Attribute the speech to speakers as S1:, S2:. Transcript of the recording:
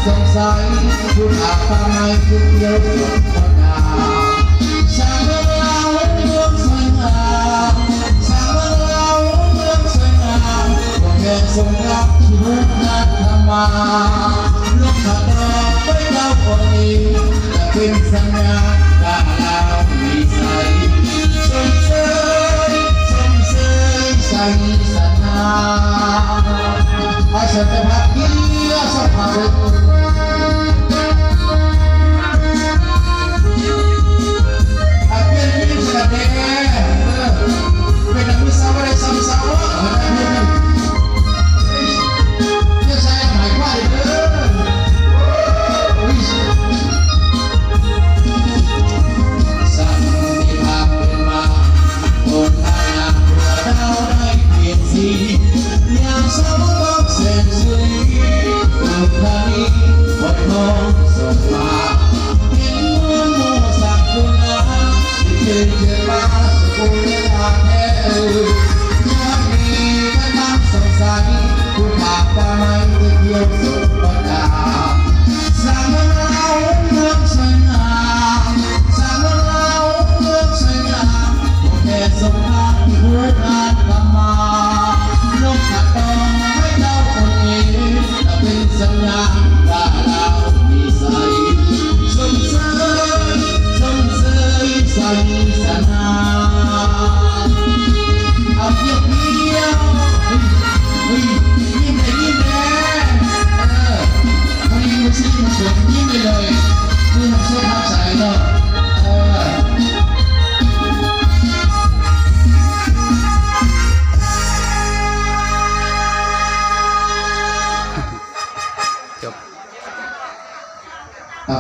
S1: สงสัยคุณอาจทำไมคุณเดียวจบหมดดาวสร้างเรื่องราวเมืองสวยงามสร้างเรื่องราวเมืองสวยงามก็แค่สงครามที่มุ่งนัดทำมาลูกขาดอกไว้เจ้าคนนี้จะเป็นสัญญาว่าเรามีใจชมเชยใส่สนาอาศัยแต่พักที่สภาพอาเปลี่ยนยิ่งสกัดแน่เป็นนักวิชาอะไรซ้ำซ้ำวะจะใช้หมายว่าเด้อสันติภาพเป็นมาบนทางดาวได้เปลี่ยนสีอย่างสาวต้องเส้นสุยลูกค้านี้หมดมองส่งมาเห็นเหมือนโมสักกุลาที่เคยเจอมาสกุลทางแท้ยังมีแต่น้ำสงสัยคุณหากว่าไม่ได้เที่ยวสุดบนดาวสร้างเรื่องราวเมืองสวยงามสร้างเรื่องราวเมืองสวยงามแค่สงครามที่หัวงานทำมาลูกขาดต้องให้เจ้าคนนี้จะเป็นสัญญาว่าเรามีใจสมเสยใส่สนาเอาเพียงเดียวยิ้มเลยยิ้มเลยวันนี้มันชิ้นมันสวยยิ้มเลยคือทำเสื้อผ้าใส่เนาะ
S2: จบ
S1: เข้า